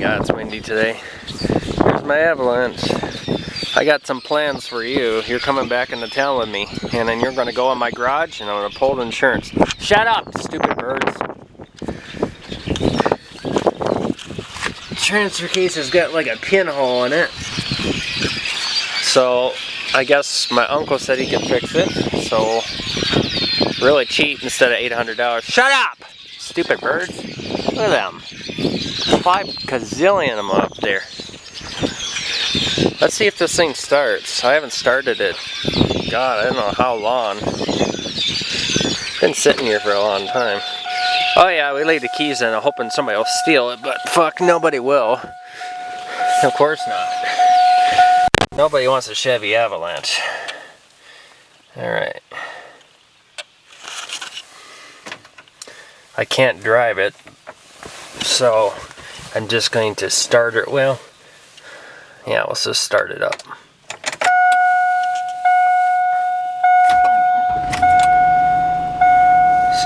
God, it's windy today. Here's my Avalanche. I got some plans for you. You're coming back into town with me, and then you're going to go in my garage, and I'm going to pull the insurance. Shut up, stupid birds. The transfer case has got like a pinhole in it. So, I guess my uncle said he could fix it, so really cheap instead of $800. Shut up! Stupid birds. Look at them. 5 gazillion of them up there. Let's see if this thing starts. I haven't started it. God, I don't know how long. Been sitting here for a long time. Oh yeah, we laid the keys in hoping somebody will steal it, but fuck, nobody will. Of course not. Nobody wants a Chevy Avalanche. Alright. I can't drive it, so I'm just going to start it. Well, yeah, let's just start it up.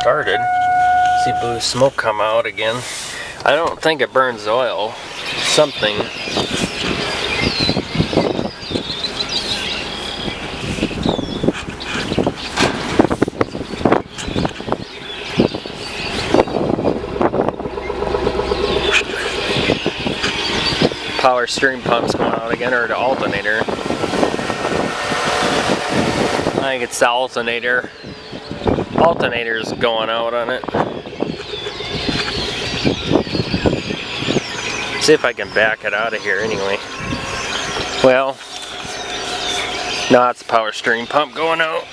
Started. See blue smoke come out again. I don't think it burns oil. Something. Power steering pump's going out again, or the alternator. I think it's the alternator. Alternator's going out on it. See if I can back it out of here anyway. Well, no, it's the power steering pump going out.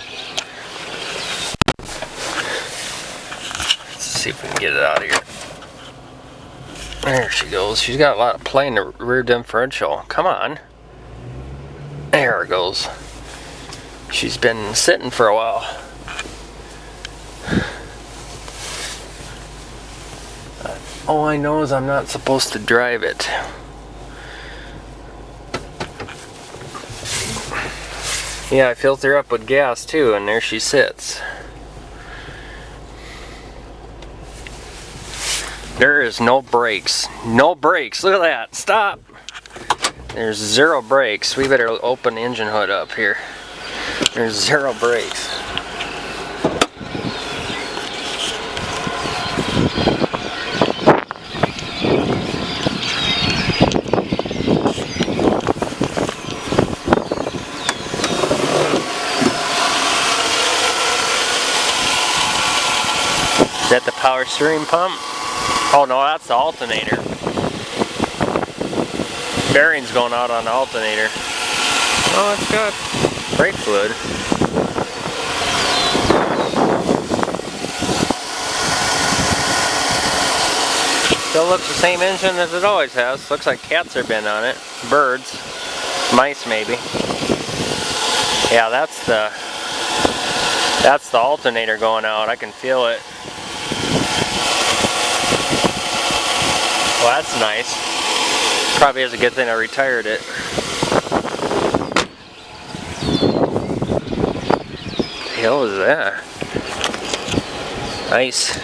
Let's see if we can get it out of here. There she goes. She's got a lot of play in the rear differential. Come on. There it goes. She's been sitting for a while. All I know is I'm not supposed to drive it. Yeah, I filled her up with gas too, and there she sits. There is no brakes. No brakes. Look at that. Stop. There's 0 brakes. We better open the engine hood up here. There's 0 brakes. Is that the power steering pump? Oh no, that's the alternator. Bearing's going out on the alternator. Oh, it's got brake fluid. Still looks the same engine as it always has. Looks like cats have been on it. Birds. Mice maybe. Yeah, that's the alternator going out. I can feel it. Well, that's nice. Probably is a good thing I retired it. What the hell is that? Nice.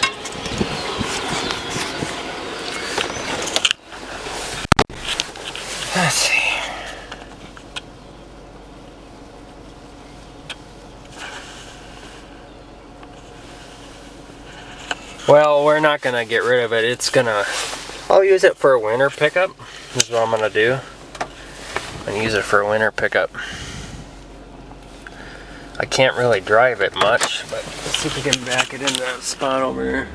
Let's see. Well, we're not gonna get rid of it. I'll use it for a winter pickup. This is what I'm gonna do. I'm gonna use it for a winter pickup. I can't really drive it much, but let's see if we can back it in that spot over here.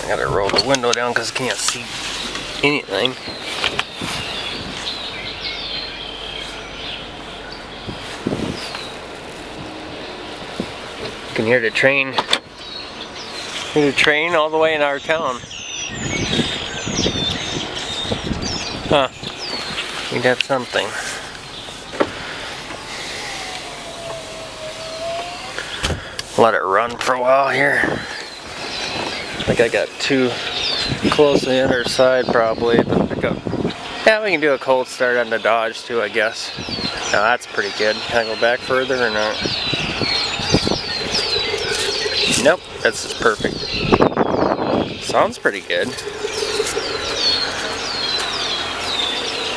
I gotta roll the window down because I can't see anything. You can hear the train. Hear the train all the way in our town. Huh. We got something. Let it run for a while here. I think I got too close to the other side probably to pick up. Yeah, we can do a cold start on the Dodge too, I guess. Now that's pretty good. Can I go back further or not? Nope, this is perfect. Sounds pretty good.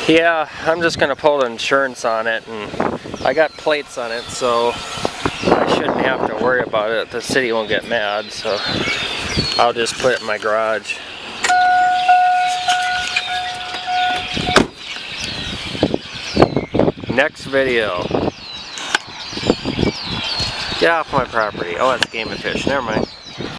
Yeah, I'm just gonna pull the insurance on it, and I got plates on it, so I shouldn't have to worry about it. The city won't get mad, so I'll just put it in my garage. Next video. Get off my property. Oh, that's game and fish. Never mind.